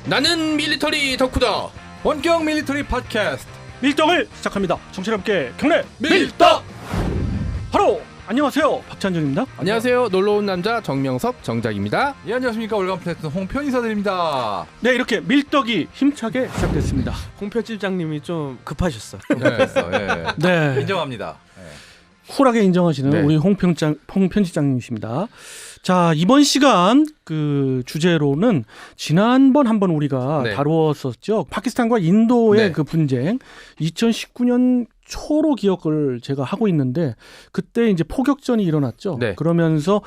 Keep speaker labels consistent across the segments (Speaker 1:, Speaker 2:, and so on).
Speaker 1: 나는 밀리터리 덕후다.
Speaker 2: 원격 밀리터리 팟캐스트
Speaker 3: 밀떡을 시작합니다. 청취자 여러분께 경례
Speaker 1: 밀떡.
Speaker 3: 하로 안녕하세요, 박찬준입니다.
Speaker 1: 안녕하세요. 놀러온 남자 정명섭 정작입니다.
Speaker 2: 예 안녕하십니까 월간 플래툰 홍편 인사드립니다.
Speaker 3: 네, 이렇게 밀떡이 힘차게 시작됐습니다.
Speaker 4: 홍 편집장님이 좀 급하셨어.
Speaker 2: 네,
Speaker 3: 네,
Speaker 2: 인정합니다.
Speaker 3: 쿨하게 인정하시는
Speaker 1: 네.
Speaker 3: 우리 홍 편집장님이십니다. 자, 이번 시간 그 주제로는 지난번 한번 우리가
Speaker 1: 네.
Speaker 3: 다루었었죠. 파키스탄과 인도의
Speaker 1: 네.
Speaker 3: 그 분쟁. 2019년 초로 기억을 제가 하고 있는데 그때 이제 포격전이 일어났죠.
Speaker 1: 네.
Speaker 3: 그러면서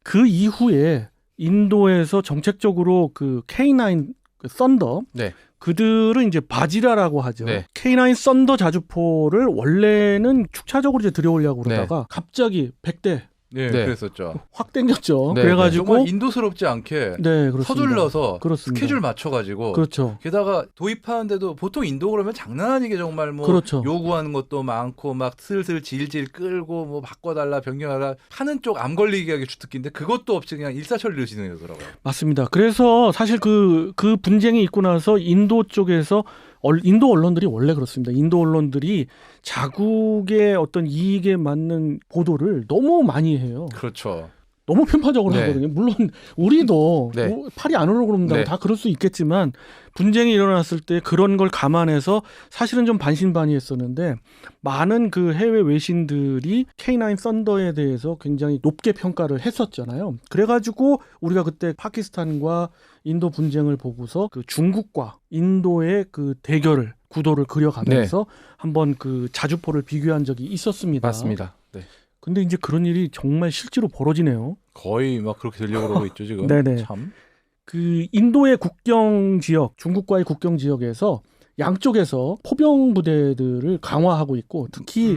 Speaker 3: 그 이후에 인도에서 정책적으로 그 K9 그 썬더
Speaker 1: 네.
Speaker 3: 그들은 이제 바지라라고 하죠.
Speaker 1: 네.
Speaker 3: K9 썬더 자주포를 원래는 축차적으로 이제 들여오려고 그러다가 갑자기 100대
Speaker 2: 네,
Speaker 1: 네.
Speaker 2: 그랬었죠.
Speaker 3: 확 땡겼죠.
Speaker 1: 네,
Speaker 3: 그래가지고
Speaker 2: 정말 인도스럽지 않게
Speaker 3: 네, 그렇습니다.
Speaker 2: 서둘러서
Speaker 3: 그렇습니다.
Speaker 2: 스케줄 맞춰가지고
Speaker 3: 그렇죠.
Speaker 2: 게다가 도입하는데도 보통 인도 그러면 장난 아니게 정말 뭐
Speaker 3: 그렇죠.
Speaker 2: 요구하는 것도 많고 막 슬슬 질질 끌고 뭐 바꿔달라 변경하라 하는 쪽 암 걸리게 하게 주특기인데 그것도 없이 그냥 일사천리로 진행되더라고요.
Speaker 3: 맞습니다. 그래서 사실 그 분쟁이 있고 나서 인도 쪽에서 인도 언론들이 원래 그렇습니다. 인도 언론들이 자국의 어떤 이익에 맞는 보도를 너무 많이 해요.
Speaker 2: 그렇죠.
Speaker 3: 너무 편파적으로
Speaker 1: 네.
Speaker 3: 하거든요. 물론 우리도
Speaker 1: 네.
Speaker 3: 뭐 팔이 안 오르고 그런다고
Speaker 1: 네.
Speaker 3: 다 그럴 수 있겠지만 분쟁이 일어났을 때 그런 걸 감안해서 사실은 좀 반신반의했었는데 많은 그 해외 외신들이 K9 썬더에 대해서 굉장히 높게 평가를 했었잖아요. 그래가지고 우리가 그때 파키스탄과 인도 분쟁을 보고서 그 중국과 인도의 그 대결을 구도를 그려가면서 한번 그 자주포를 비교한 적이 있었습니다.
Speaker 1: 맞습니다. 네.
Speaker 3: 근데 이제 그런 일이 정말 실제로 벌어지네요.
Speaker 2: 거의 막 그렇게 되려고 그러고 있죠 지금.
Speaker 3: 네네.
Speaker 2: 참.
Speaker 3: 그 인도의 국경 지역, 중국과의 국경 지역에서 양쪽에서 포병 부대들을 강화하고 있고 특히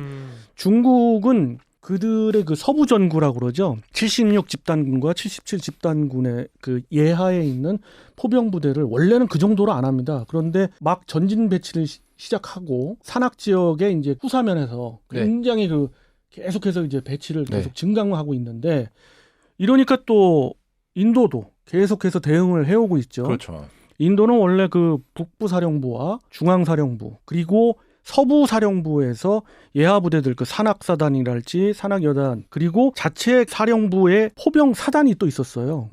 Speaker 3: 중국은 그들의 그 서부 전구라고 그러죠. 76 집단군과 77 집단군의 그 예하에 있는 포병 부대를 원래는 그 정도로 안 합니다. 그런데 막 전진 배치를 시작하고 산악 지역의 이제 후사면에서 굉장히 그 계속해서 이제 배치를 계속 증강하고 있는데 이러니까 또 인도도 계속해서 대응을 해오고 있죠.
Speaker 2: 그렇죠.
Speaker 3: 인도는 원래 그 북부 사령부와 중앙 사령부 그리고 서부 사령부에서 예하 부대들 그 산악 사단이랄지 산악 여단 그리고 자체 사령부에 포병 사단이 또 있었어요.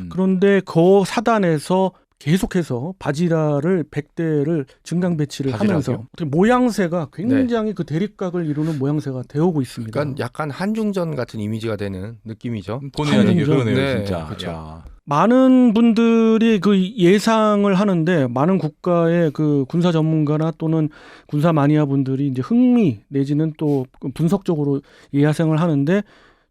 Speaker 3: 그런데 그 사단에서 계속해서 바지라를 100대를 증강 배치를 하면서 어떻게 모양새가 굉장히 그 대립각을 이루는 모양새가 되어오고 있습니다.
Speaker 1: 그러니까 약간 한중전 같은 이미지가 되는 느낌이죠.
Speaker 2: 본의 아니게 그러네요
Speaker 1: 네,
Speaker 2: 진짜.
Speaker 1: 그렇죠.
Speaker 2: 야.
Speaker 3: 많은 분들이 그 예상을 하는데 많은 국가의 그 군사 전문가나 또는 군사 마니아 분들이 이제 흥미 내지는 또 분석적으로 예상을 하는데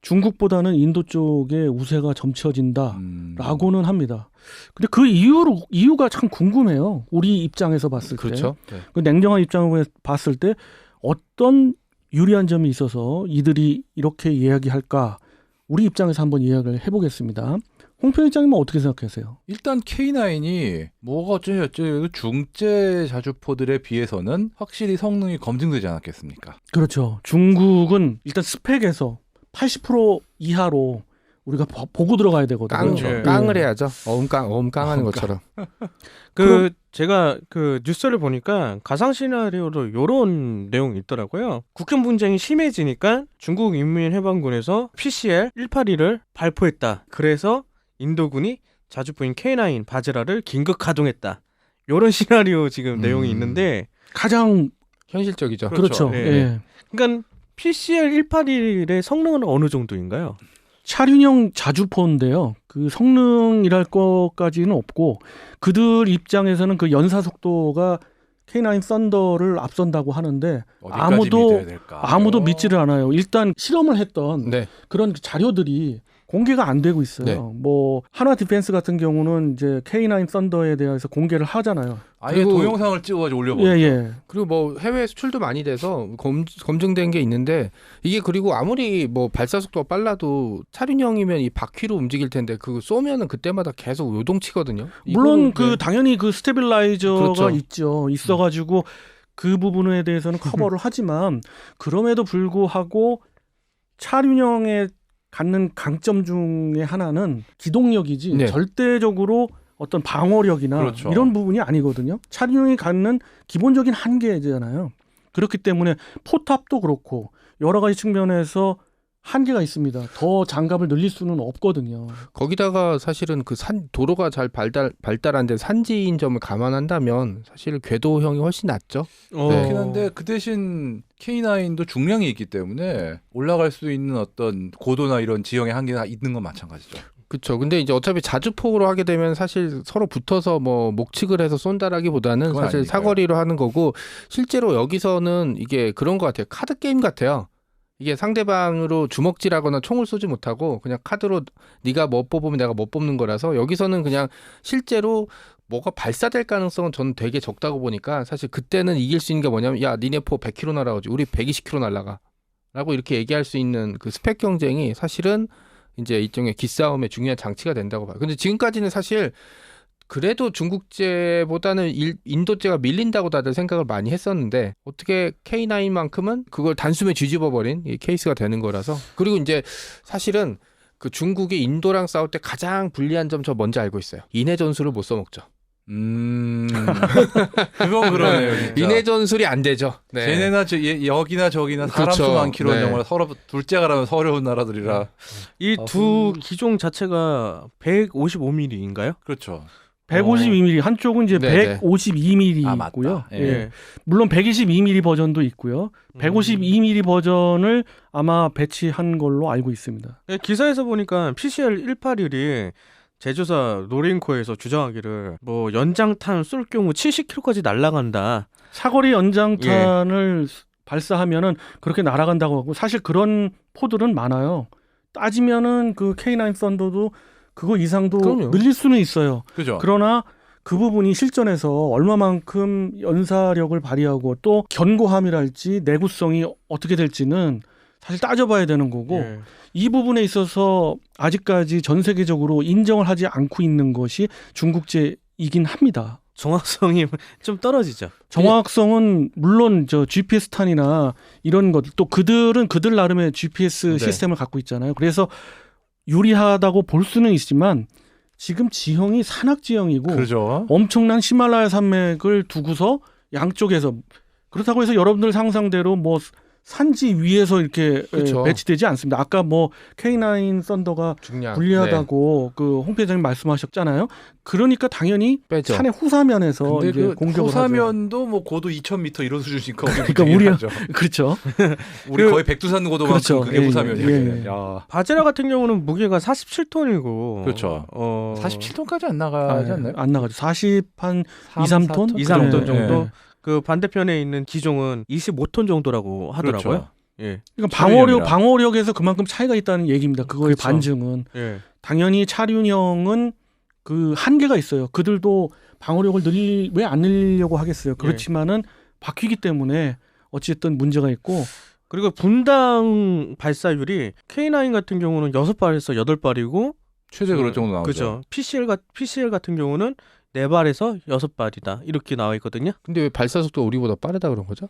Speaker 3: 중국보다는 인도 쪽에 우세가 점쳐진다라고는 합니다. 근데 그 이유가 참 궁금해요. 우리 입장에서 봤을 때.
Speaker 1: 그렇죠. 네.
Speaker 3: 그 냉정한 입장으로 봤을 때 어떤 유리한 점이 있어서 이들이 이렇게 이야기할까? 우리 입장에서 한번 이야기를 해보겠습니다. 홍 편집장님은 어떻게 생각하세요?
Speaker 2: 일단 K9이 뭐가 어쩌고 중재 자주포들에 비해서는 확실히 성능이 검증되지 않았겠습니까?
Speaker 3: 그렇죠. 중국은 일단 스펙에서 80% 이하로 우리가 보고 들어가야 되거든요.
Speaker 4: 그렇죠.
Speaker 1: 깡을 해야죠. 어음깡하는 것처럼.
Speaker 4: 제가 그 뉴스를 보니까 가상 시나리오로 요런 내용이 있더라고요. 국경 분쟁이 심해지니까 중국 인민해방군에서 PCL 182를 발포했다. 그래서 인도군이 자주포인 K9 바지라를 긴급 가동했다. 요런 시나리오 지금 내용이 있는데
Speaker 3: 가장
Speaker 1: 현실적이죠.
Speaker 3: 그렇죠.
Speaker 4: 예.
Speaker 3: 예.
Speaker 4: 그러니까 PCL 181의 성능은 어느 정도인가요?
Speaker 3: 차륜형 자주포인데요. 그 성능이랄 것까지는 없고 그들 입장에서는 그 연사 속도가 K9 썬더를 앞선다고 하는데 아무도 믿지를 않아요. 일단 실험을 했던
Speaker 1: 네.
Speaker 3: 그런 자료들이 공개가 안 되고 있어요.
Speaker 1: 네.
Speaker 3: 뭐 한화 디펜스 같은 경우는 이제 K9 썬더에 대해서 공개를 하잖아요.
Speaker 2: 아예
Speaker 1: 그리고-
Speaker 2: 동영상을 찍어가지고 올려버리죠.
Speaker 3: 예.
Speaker 1: 그리고 뭐 해외 수출도 많이 돼서 검증된 게 있는데 이게 그리고 아무리 뭐 발사 속도가 빨라도 차륜형이면 이 바퀴로 움직일 텐데 그 쏘면은 그때마다 계속 요동치거든요.
Speaker 3: 물론
Speaker 1: 이거는-
Speaker 3: 그
Speaker 1: 네.
Speaker 3: 당연히 그 스테빌라이저가
Speaker 1: 그렇죠.
Speaker 3: 있어가지고 그 부분에 대해서는 커버를 하지만 그럼에도 불구하고 차륜형의 갖는 강점 중에 하나는 기동력이지
Speaker 1: 네.
Speaker 3: 절대적으로 어떤 방어력이나
Speaker 2: 그렇죠.
Speaker 3: 이런 부분이 아니거든요. 차륜형이 갖는 기본적인 한계잖아요. 그렇기 때문에 포탑도 그렇고 여러 가지 측면에서 한계가 있습니다. 더 장갑을 늘릴 수는 없거든요.
Speaker 1: 거기다가 사실은 그 도로가 잘 발달한 데 산지인 점을 감안한다면 사실 궤도형이 훨씬 낫죠.
Speaker 2: 그렇긴 한데 그 대신 K9도 중량이 있기 때문에 올라갈 수 있는 어떤 고도나 이런 지형의 한계가 있는 건 마찬가지죠.
Speaker 1: 그렇죠. 근데 이제 어차피 자주폭으로 하게 되면 사실 서로 붙어서 뭐 목축을 해서 쏜다라기보다는
Speaker 2: 그건
Speaker 1: 사실
Speaker 2: 아니니까요.
Speaker 1: 사거리로 하는 거고 실제로 여기서는 이게 그런 것 같아요. 카드 게임 같아요. 이게 상대방으로 주먹질하거나 총을 쏘지 못하고 그냥 카드로 네가 뭐 뽑으면 내가 뭐 뽑는 거라서 여기서는 그냥 실제로 뭐가 발사될 가능성은 저는 되게 적다고 보니까 사실 그때는 이길 수 있는 게 뭐냐면 야 니네 포 100km 날아가지 우리 120km 날아가 라고 이렇게 얘기할 수 있는 그 스펙 경쟁이 사실은 이제 일종의 기싸움의 중요한 장치가 된다고 봐요. 근데 지금까지는 사실 그래도 중국제보다는 인도제가 밀린다고 다들 생각을 많이 했었는데 어떻게 K9만큼은 그걸 단숨에 뒤집어버린 이 케이스가 되는 거라서 그리고 이제 사실은 그 중국이 인도랑 싸울 때 가장 불리한 점 저 뭔지 알고 있어요. 인해 전술을 못 써먹죠.
Speaker 2: 그건 그러네요. 진짜.
Speaker 1: 인해 전술이 안 되죠. 네.
Speaker 2: 쟤네나 여기나 저기나 사람
Speaker 1: 그렇죠.
Speaker 2: 수 많기로
Speaker 1: 네.
Speaker 2: 정말 서로 둘째가라면 어려운 나라들이라.
Speaker 4: 이 두 기종 자체가 155mm인가요?
Speaker 2: 그렇죠.
Speaker 3: 152mm 한쪽은 이제
Speaker 1: 네네.
Speaker 3: 152mm
Speaker 2: 아, 맞다.
Speaker 3: 있고요.
Speaker 2: 예.
Speaker 3: 예. 물론 122mm 버전도 있고요. 152mm 버전을 아마 배치한 걸로 알고 있습니다.
Speaker 4: 기사에서 보니까 PCL 181이 제조사 노린코에서 주장하기를 뭐 연장탄 쏠 경우 70km까지 날아간다.
Speaker 3: 사거리 연장탄을 발사하면은 그렇게 날아간다고 하고 사실 그런 포들은 많아요. 따지면은 그 K9 썬더도 그거 이상도
Speaker 1: 그럼요.
Speaker 3: 늘릴 수는 있어요.
Speaker 2: 그죠.
Speaker 3: 그러나 그 부분이 실전에서 얼마만큼 연사력을 발휘하고 또 견고함이랄지 내구성이 어떻게 될지는 사실 따져봐야 되는 거고
Speaker 4: 예.
Speaker 3: 이 부분에 있어서 아직까지 전 세계적으로 인정을 하지 않고 있는 것이 중국제이긴 합니다.
Speaker 4: 정확성이 좀 떨어지죠.
Speaker 3: 정확성은 물론 저 GPS 탄이나 이런 것들 또 그들은 그들 나름의 GPS
Speaker 1: 네.
Speaker 3: 시스템을 갖고 있잖아요. 그래서 유리하다고 볼 수는 있지만 지금 지형이 산악 지형이고
Speaker 2: 그죠.
Speaker 3: 엄청난 히말라야 산맥을 두고서 양쪽에서 그렇다고 해서 여러분들 상상대로 뭐 산지 위에서 이렇게
Speaker 1: 그쵸.
Speaker 3: 배치되지 않습니다. 아까 뭐 K9 썬더가
Speaker 1: 중량
Speaker 3: 불리하다고 그 홍 회장님 말씀하셨잖아요. 그러니까 당연히
Speaker 1: 빼죠.
Speaker 3: 산의 후사면에서
Speaker 2: 근데
Speaker 3: 이제
Speaker 2: 그
Speaker 3: 공격을 하죠.
Speaker 2: 호사면도 뭐 고도 2,000m 이런 수준이니까
Speaker 3: 그러니까 우리가 그렇죠.
Speaker 2: 우리
Speaker 3: 그-
Speaker 2: 거의 백두산 고도만큼
Speaker 3: 그렇죠.
Speaker 2: 그게
Speaker 3: 예,
Speaker 2: 호사면이에요.
Speaker 3: 예, 예.
Speaker 2: 야.
Speaker 4: 바제라 같은 경우는 무게가 47톤이고
Speaker 2: 그렇죠. 47톤까지 안
Speaker 3: 아,
Speaker 2: 나가지 않나요?
Speaker 3: 안 나가죠. 40한 2, 3톤?
Speaker 4: 2, 3톤
Speaker 3: 네,
Speaker 4: 정도.
Speaker 3: 네.
Speaker 4: 그 반대편에 있는 기종은 25톤 정도라고 하더라고요.
Speaker 2: 그렇죠.
Speaker 4: 예.
Speaker 3: 그러니까
Speaker 2: 차륜형이라.
Speaker 3: 방어력에서 그만큼 차이가 있다는 얘기입니다. 그거의
Speaker 4: 그렇죠.
Speaker 3: 반증은
Speaker 4: 예.
Speaker 3: 당연히 차륜형은 그 한계가 있어요. 그들도 방어력을 왜 안 늘리려고 하겠어요. 그렇지만은 바퀴기 때문에 어쨌든 문제가 있고
Speaker 4: 그리고 분당 발사율이 K9 같은 경우는 6발에서 8발이고
Speaker 2: 최대 그럴 정도 나오죠.
Speaker 4: 그죠. PCL 같은 경우는 4발에서 6발이다. 이렇게 나와 있거든요.
Speaker 1: 근데 왜 발사 속도가 우리보다 빠르다 그런 거죠?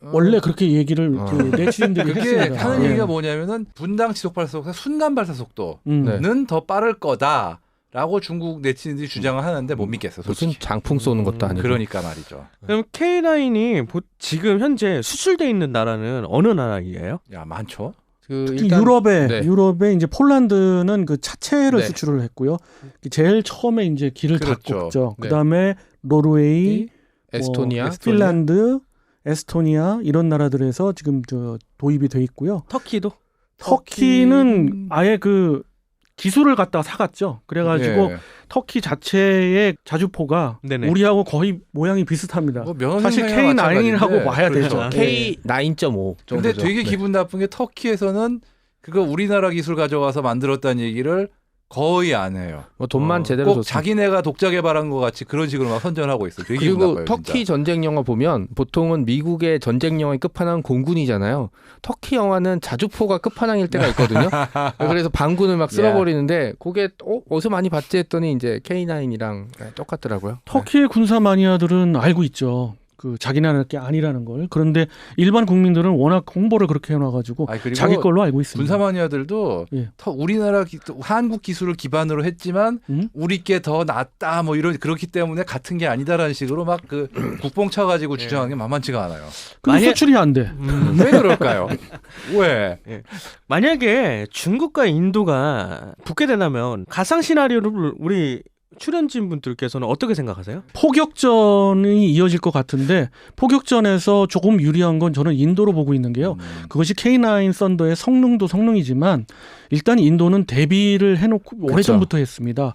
Speaker 3: 원래 그렇게 얘기를
Speaker 1: 어.
Speaker 3: 그 네티즌들이
Speaker 2: 그게
Speaker 3: 했습니다.
Speaker 2: 하는
Speaker 3: 예.
Speaker 2: 얘기가 뭐냐면은 분당 지속 발사 속도, 순간 발사 속도는
Speaker 1: 네.
Speaker 2: 더 빠를 거다라고 중국 네티즌들이 주장을 하는데 못 믿겠어.
Speaker 1: 무슨
Speaker 2: 솔직히.
Speaker 1: 장풍 쏘는 것도 아니고.
Speaker 2: 그러니까 말이죠.
Speaker 4: 그럼 K9이 지금 현재 수출돼 있는 나라는 어느 나라이에요?
Speaker 2: 야 많죠.
Speaker 1: 그
Speaker 3: 특히
Speaker 1: 일단
Speaker 3: 유럽에 이제 폴란드는 그 차체를
Speaker 1: 네.
Speaker 3: 수출을 했고요. 제일 처음에 이제 길을
Speaker 2: 그렇죠.
Speaker 3: 닫고 있죠.
Speaker 1: 네.
Speaker 3: 그다음에 노르웨이,
Speaker 1: 에스토니아,
Speaker 3: 뭐 핀란드, 에스토니아 이런 나라들에서 지금 저 도입이 돼 있고요.
Speaker 4: 터키도?
Speaker 3: 터키는 아예 그 기술을 갖다가 사갔죠. 그래가지고
Speaker 2: 예.
Speaker 3: 터키 자체의 자주포가
Speaker 4: 네네.
Speaker 3: 우리하고 거의 모양이 비슷합니다.
Speaker 2: 뭐 면허
Speaker 3: 사실
Speaker 2: 생산이나
Speaker 3: K9 하고
Speaker 2: 마찬가지인데.
Speaker 3: 와야
Speaker 2: 그렇죠.
Speaker 3: 되죠.
Speaker 1: K9.5 정도죠.
Speaker 2: 근데 되게
Speaker 1: 네.
Speaker 2: 기분 나쁜 게 터키에서는 그거 우리나라 기술 가져가서 만들었다는 얘기를 거의 안 해요.
Speaker 1: 뭐 돈만 제대로
Speaker 2: 꼭
Speaker 1: 줬으면.
Speaker 2: 자기네가 독자 개발한 것 같이 그런 식으로 막 선전하고 있어. 되게 기분
Speaker 1: 그리고
Speaker 2: 나빠요,
Speaker 1: 터키
Speaker 2: 진짜.
Speaker 1: 전쟁 영화 보면 보통은 미국의 전쟁 영화의 끝판왕은 공군이잖아요. 터키 영화는 자주포가 끝판왕일 때가 있거든요. 그래서 반군을 막 쓸어버리는데 그게 어디서 많이 봤지 했더니 이제 K9이랑 똑같더라고요.
Speaker 3: 터키의 군사 마니아들은 알고 있죠. 그 자기 나라 게 아니라는 걸. 그런데 일반 국민들은 워낙 홍보를 그렇게 해놔가지고
Speaker 2: 그리고
Speaker 3: 자기 걸로 알고 있습니다.
Speaker 2: 군사 마니아들도
Speaker 3: 예.
Speaker 2: 더 우리나라 한국 기술을 기반으로 했지만 우리께 더 낫다 뭐 이런 그렇기 때문에 같은 게 아니다라는 식으로 막 그 국뽕 쳐가지고 주장하는 게 만만치가 않아요.
Speaker 3: 근데
Speaker 4: 만약-
Speaker 3: 수출이 안 돼.
Speaker 2: 왜 그럴까요? 왜?
Speaker 4: 만약에 중국과 인도가 붙게 된다면 가상 시나리오를 우리 출연진 분들께서는 어떻게 생각하세요?
Speaker 3: 포격전이 이어질 것 같은데 포격전에서 조금 유리한 건 저는 인도로 보고 있는 게요. 그것이 K9 썬더의 성능도 성능이지만 일단 인도는 대비를 해놓고 오래전부터 했습니다.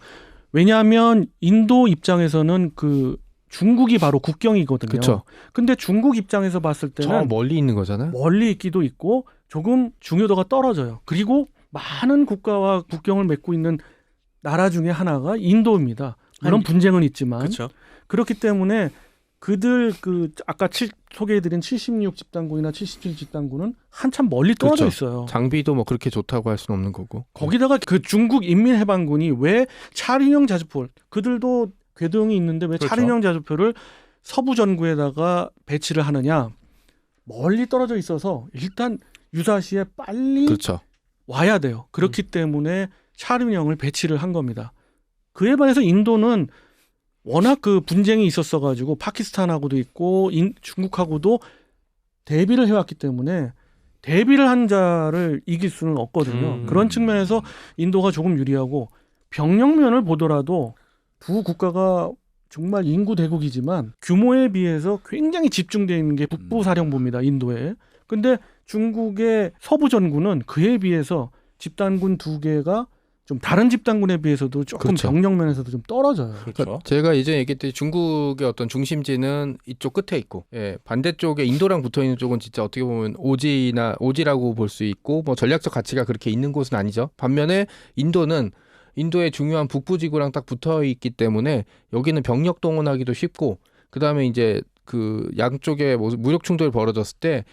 Speaker 3: 왜냐하면 인도 입장에서는 그 중국이 바로 국경이거든요.
Speaker 1: 그쵸.
Speaker 3: 근데 중국 입장에서 봤을
Speaker 1: 저
Speaker 3: 때는
Speaker 1: 멀리 있는 거잖아요.
Speaker 3: 멀리 있기도 있고 조금 중요도가 떨어져요. 그리고 많은 국가와 국경을 맺고 있는 나라 중에 하나가 인도입니다. 물론 분쟁은 있지만
Speaker 4: 그렇죠.
Speaker 3: 그렇기 때문에 그들 그 아까 소개해드린 76 집단군이나 77 집단군은 한참 멀리 떨어져
Speaker 1: 그렇죠.
Speaker 3: 있어요.
Speaker 1: 장비도 뭐 그렇게 좋다고 할 수는 없는 거고.
Speaker 3: 거기다가 그 중국 인민해방군이 왜 차륜형 자주포 그들도 궤도형이 있는데 왜
Speaker 2: 그렇죠.
Speaker 3: 차륜형 자주포를 서부 전구에다가 배치를 하느냐? 멀리 떨어져 있어서 일단 유사시에 빨리
Speaker 1: 그렇죠.
Speaker 3: 와야 돼요. 그렇기 때문에 차륜형을 배치를 한 겁니다. 그에 반해서 인도는 워낙 그 분쟁이 있었어 가지고 파키스탄하고도 있고 중국하고도 대비를 해왔기 때문에 대비를 한 자를 이길 수는 없거든요. 그런 측면에서 인도가 조금 유리하고 병력면을 보더라도 두 국가가 정말 인구 대국이지만 규모에 비해서 굉장히 집중되어 있는 게 북부사령부입니다. 인도에. 근데 중국의 서부 전군은 그에 비해서 집단군 두 개가 좀 다른 집단군에 비해서도 조금
Speaker 1: 그렇죠.
Speaker 3: 병력면에서도 좀 떨어져요.
Speaker 2: 그렇죠.
Speaker 1: 제가 예전에 얘기했듯이 중국의 어떤 중심지는 이쪽 끝에 있고, 예, 반대쪽에 인도랑 붙어 있는 쪽은 진짜 어떻게 보면 오지라고 볼 수 있고, 뭐 전략적 가치가 그렇게 있는 곳은 아니죠. 반면에 인도는 인도의 중요한 북부 지구랑 딱 붙어 있기 때문에 여기는 병력 동원하기도 쉽고, 그 다음에 이제 그 양쪽에 뭐 무력 충돌이 벌어졌을 때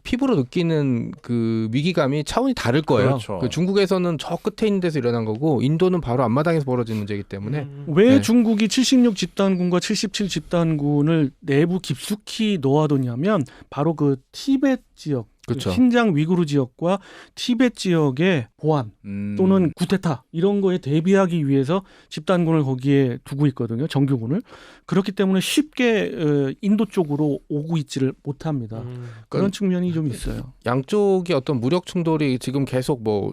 Speaker 1: 피부로 느끼는 그 위기감이 차원이 다를 거예요.
Speaker 2: 그렇죠.
Speaker 1: 그 중국에서는 저 끝에 있는 데서 일어난 거고 인도는 바로 앞마당에서 벌어진 문제이기 때문에
Speaker 3: 왜
Speaker 1: 네.
Speaker 3: 중국이 76 집단군과 77 집단군을 내부 깊숙이 놓아뒀냐면 바로 그 티베트 지역,
Speaker 1: 그렇죠.
Speaker 3: 신장 위구르 지역과 티베트 지역의 보안 또는 구테타 이런 거에 대비하기 위해서 집단군을 거기에 두고 있거든요. 정규군을. 그렇기 때문에 쉽게 인도 쪽으로 오고 있지를 못합니다. 그런 측면이 좀 있어요.
Speaker 1: 양쪽의 어떤 무력 충돌이 지금 계속 뭐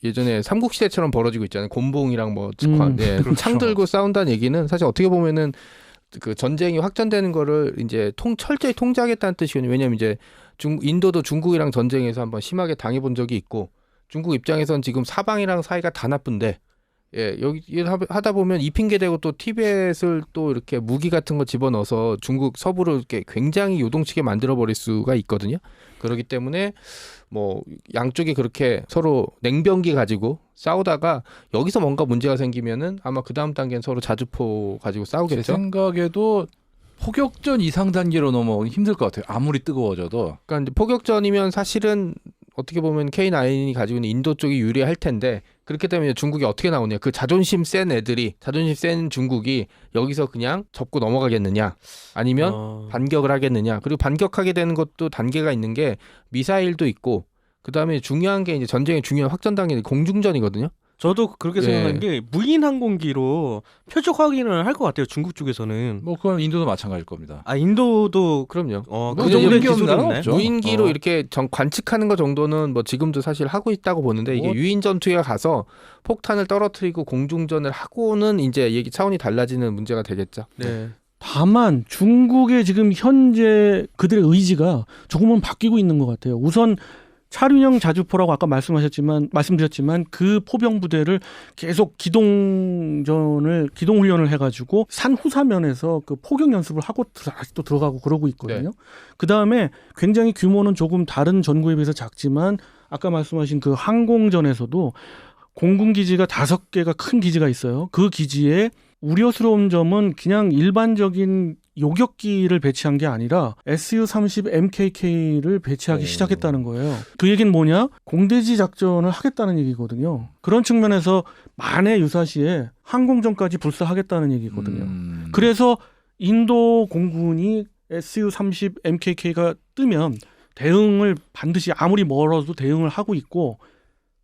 Speaker 1: 예전에 삼국시대처럼 벌어지고 있잖아요. 곤봉이랑 뭐
Speaker 2: 그렇죠.
Speaker 1: 창 들고 싸운다는 얘기는 사실 어떻게 보면은 그 전쟁이 확전되는 거를 이제 철저히 통제하겠다는 뜻이거든요. 왜냐하면 이제 인도도 중국이랑 전쟁에서 한번 심하게 당해본 적이 있고 중국 입장에선 지금 사방이랑 사이가 다 나쁜데 예, 여기 하다 보면 이 핑계 대고 또 티벳을 또 이렇게 무기 같은 거 집어넣어서 중국 서부를 이렇게 굉장히 요동치게 만들어 버릴 수가 있거든요. 그렇기 때문에 뭐 양쪽이 그렇게 서로 냉병기 가지고 싸우다가 여기서 뭔가 문제가 생기면은 아마 그 다음 단계는 서로 자주포 가지고
Speaker 2: 제
Speaker 1: 싸우겠죠.
Speaker 2: 생각에도 포격전 이상 단계로 넘어오기 힘들 것 같아요. 아무리 뜨거워져도.
Speaker 1: 그러니까 이제 포격전이면 사실은 어떻게 보면 K9이 가지고 있는 인도 쪽이 유리할 텐데 그렇게 되면 중국이 어떻게 나오냐. 그 자존심 센 애들이 자존심 센 중국이 여기서 그냥 접고 넘어가겠느냐 아니면 반격을 하겠느냐. 그리고 반격하게 되는 것도 단계가 있는 게 미사일도 있고 그다음에 중요한 게 이제 전쟁의 중요한 확전 단계는 공중전이거든요.
Speaker 4: 저도 그렇게
Speaker 1: 예.
Speaker 4: 생각하는 게 무인 항공기로 표적 확인을 할 것 같아요. 중국 쪽에서는.
Speaker 2: 뭐 그건 인도도 마찬가지일 겁니다.
Speaker 4: 아 인도도
Speaker 1: 그럼요.
Speaker 4: 그
Speaker 2: 뭐
Speaker 4: 정도의
Speaker 2: 이런 게 없나?
Speaker 4: 기술은 있네.
Speaker 2: 없죠.
Speaker 1: 무인기로
Speaker 2: 어.
Speaker 1: 이렇게 관측하는 거 정도는 뭐 지금도 사실 하고 있다고 보는데 이게
Speaker 2: 뭐.
Speaker 1: 유인 전투에 가서 폭탄을 떨어뜨리고 공중전을 하고는 이제 얘기 차원이 달라지는 문제가 되겠죠.
Speaker 4: 네.
Speaker 3: 다만 중국의 지금 현재 그들의 의지가 조금은 바뀌고 있는 것 같아요. 우선 차륜형 자주포라고 아까 말씀드렸지만 그 포병 부대를 계속 기동 훈련을 해가지고 산 후사면에서 그 포격 연습을 하고 다시 또 들어가고 그러고 있거든요.
Speaker 1: 네.
Speaker 3: 그 다음에 굉장히 규모는 조금 다른 전구에 비해서 작지만 아까 말씀하신 그 항공전에서도 공군 기지가 5개가 큰 기지가 있어요. 그 기지에 우려스러운 점은 그냥 일반적인 요격기를 배치한 게 아니라 Su-30 MKK를 배치하기 시작했다는 거예요. 그 얘기는 뭐냐? 공대지 작전을 하겠다는 얘기거든요. 그런 측면에서 만해 유사시에 항공전까지 불사하겠다는 얘기거든요. 그래서 인도 공군이 Su-30 MKK가 뜨면 대응을 반드시 아무리 멀어도 대응을 하고 있고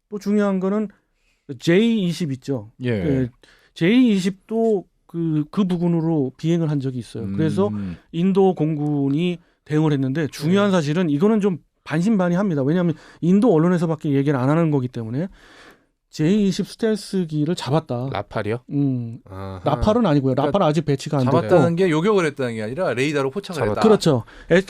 Speaker 3: 또 중요한 거는 J-20 있죠.
Speaker 2: 예.
Speaker 3: 그 J-20도 그 부근으로 비행을 한 적이 있어요. 그래서 인도 공군이 대응을 했는데 중요한 사실은 이거는 좀 반신반의합니다. 왜냐하면 인도 언론에서밖에 얘기를 안 하는 거기 때문에 J-20 스텔스기를 잡았다.
Speaker 1: 라팔이요? 아하.
Speaker 3: 라팔은 아니고요.
Speaker 2: 그러니까
Speaker 3: 라팔은 아직 배치가 안 됐고.
Speaker 2: 잡았다는 게 요격을 했다는 게 아니라 레이더로 포착을 했다.
Speaker 3: 그렇죠.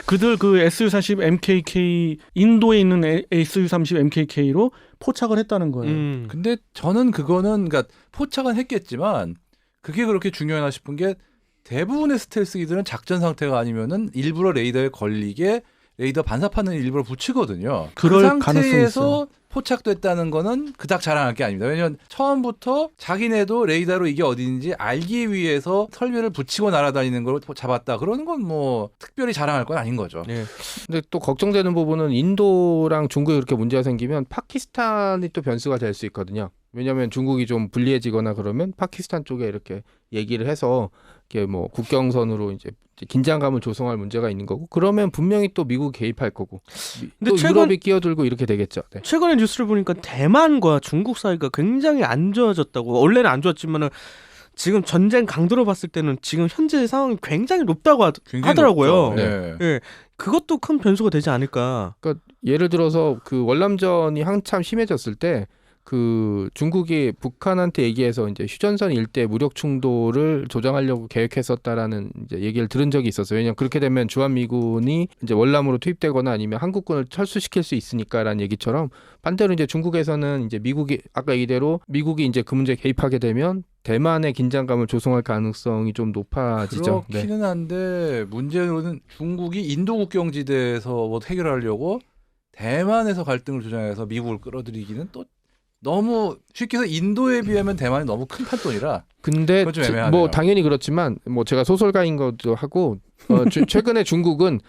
Speaker 3: 그들 그 Su-30 MKK 인도에 있는 Su-30 MKK로 포착을 했다는 거예요.
Speaker 2: 근데 저는 그거는 그러니까 포착은 했겠지만 그게 그렇게 중요하나 싶은 게 대부분의 스텔스기들은 작전 상태가 아니면은 일부러 레이더에 걸리게 레이더 반사판을 일부러 붙이거든요.
Speaker 3: 그럴
Speaker 2: 그
Speaker 3: 가능성이
Speaker 2: 상태에서 포착됐다는 거는 그닥 자랑할 게 아닙니다. 왜냐하면 처음부터 자기네도 레이더로 이게 어디인지 알기 위해서 설비를 붙이고 날아다니는 걸 잡았다. 그러는 건 뭐 특별히 자랑할 건 아닌 거죠.
Speaker 4: 네.
Speaker 1: 근데 또 걱정되는 부분은 인도랑 중국에 그렇게 문제가 생기면 파키스탄이 또 변수가 될 수 있거든요. 왜냐하면 중국이 좀 불리해지거나 그러면 파키스탄 쪽에 이렇게 얘기를 해서 이렇게 뭐 국경선으로 이제 긴장감을 조성할 문제가 있는 거고 그러면 분명히 또 미국이 개입할 거고
Speaker 4: 근데
Speaker 1: 또
Speaker 4: 최근-
Speaker 1: 유럽이 끼어들고 이렇게 되겠죠. 네.
Speaker 4: 최근에 뉴스를 보니까 대만과 중국 사이가 굉장히 안 좋아졌다고. 원래는 안 좋았지만은 지금 전쟁 강도로 봤을 때는 지금 현재 상황이 굉장히 높다고
Speaker 2: 굉장히
Speaker 4: 하더라고요.
Speaker 2: 높죠.
Speaker 1: 네.
Speaker 2: 네.
Speaker 4: 예, 그것도 큰 변수가 되지 않을까.
Speaker 1: 그러니까 예를 들어서 그 월남전이 한참 심해졌을 때 그 중국이 북한한테 얘기해서 이제 휴전선 일대 무력 충돌을 조장하려고 계획했었다라는 이제 얘기를 들은 적이 있었어요. 왜냐하면 그렇게 되면 주한미군이 이제 월남으로 투입되거나 아니면 한국군을 철수시킬 수 있으니까라는 얘기처럼 반대로 이제 중국에서는 이제 미국이 아까 이대로 미국이 이제 그 문제에 개입하게 되면 대만의 긴장감을 조성할 가능성이 좀 높아지죠. 네.
Speaker 2: 그렇기는 한데 문제는 중국이 인도 국경지대에서 뭐 해결하려고 대만에서 갈등을 조장해서 미국을 끌어들이기는 또 너무 쉽게 해서 인도에 비하면 대만이 너무 큰 판돈이라
Speaker 1: 근데
Speaker 2: 그건 좀 애매하네요.
Speaker 1: 뭐 당연히 그렇지만 뭐 제가 소설가인 것도 하고 최근에 중국은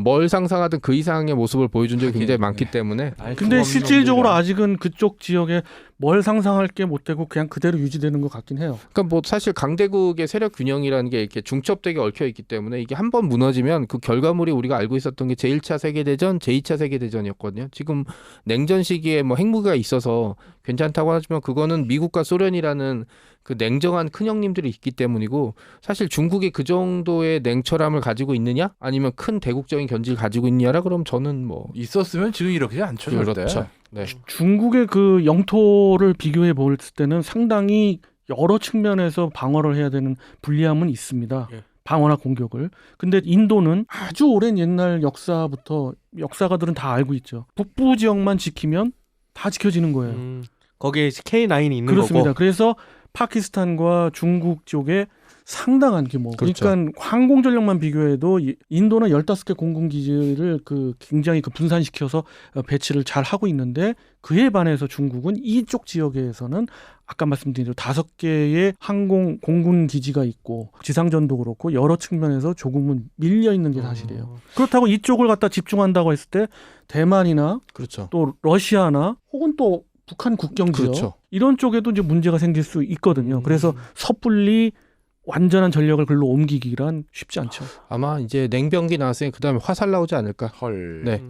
Speaker 1: 뭘 상상하든 그 이상의 모습을 보여준 적이 굉장히 많기 때문에
Speaker 3: 근데 실질적으로 아직은 그쪽 지역에 뭘 상상할 게 못 되고 그냥 그대로 유지되는 것 같긴 해요.
Speaker 1: 그러니까 뭐 사실 강대국의 세력 균형이라는 게 이렇게 중첩되게 얽혀 있기 때문에 이게 한 번 무너지면 그 결과물이 우리가 알고 있었던 게 제1차 세계대전, 제2차 세계대전이었거든요. 지금 냉전 시기에 뭐 핵무기가 있어서 괜찮다고 하지만 그거는 미국과 소련이라는 그 냉정한 큰형님들이 있기 때문이고 사실 중국이 그 정도의 냉철함을 가지고 있느냐 아니면 큰 대국적인 견지를 가지고 있느냐라 그럼 저는 뭐
Speaker 2: 있었으면 지금 이렇게 안 쳐줄 때.
Speaker 1: 그렇죠. 네.
Speaker 3: 중국의 그 영토를 비교해 볼 때는 상당히 여러 측면에서 방어를 해야 되는 불리함은 있습니다.
Speaker 4: 예.
Speaker 3: 방어나 공격을. 근데 인도는 아주 오랜 옛날 역사부터 역사가들은 다 알고 있죠. 북부 지역만 지키면 다 지켜지는 거예요.
Speaker 4: 거기에 K9이 있는
Speaker 3: 그렇습니다.
Speaker 4: 거고.
Speaker 3: 그래서 파키스탄과 중국 쪽에 상당한 규모.
Speaker 1: 그렇죠.
Speaker 3: 그러니까 항공 전력만 비교해도 인도는 15개 공군 기지를 굉장히 분산시켜서 배치를 잘 하고 있는데 그에 반해서 중국은 이쪽 지역에서는 아까 말씀드린 대로 5개의 항공 공군 기지가 있고 지상전도 그렇고 여러 측면에서 조금은 밀려 있는 게 사실이에요. 그렇다고 이쪽을 갖다 집중한다고 했을 때 대만이나
Speaker 1: 그렇죠.
Speaker 3: 또 러시아나 혹은 또 북한 국경 지역
Speaker 1: 그렇죠.
Speaker 3: 이런 쪽에도 이제 문제가 생길 수 있거든요. 그래서 섣불리 완전한 전력을 글로 옮기기란 쉽지 않죠.
Speaker 1: 아마 이제 냉병기 나왔으니 그다음에 화살 나오지 않을까.
Speaker 2: 헐.
Speaker 1: 네.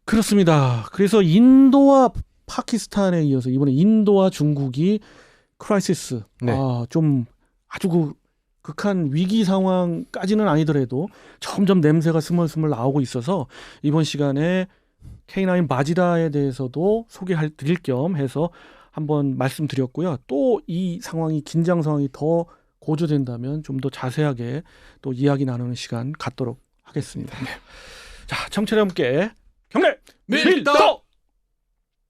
Speaker 3: 그렇습니다. 그래서 인도와 파키스탄에 이어서 이번에 인도와 중국이 크라이시스
Speaker 1: 네.
Speaker 3: 좀 아주 극한 위기 상황까지는 아니더라도 점점 냄새가 스멀스멀 나오고 있어서 이번 시간에 K9 마지다에 대해서도 소개할 드릴 겸 해서 한번 말씀드렸고요. 또 이 상황이 긴장 상황이 더 고조된다면 좀 더 자세하게 또 이야기 나누는 시간 갖도록 하겠습니다. 자, 청취자 여러분께 경례
Speaker 2: 밀떡!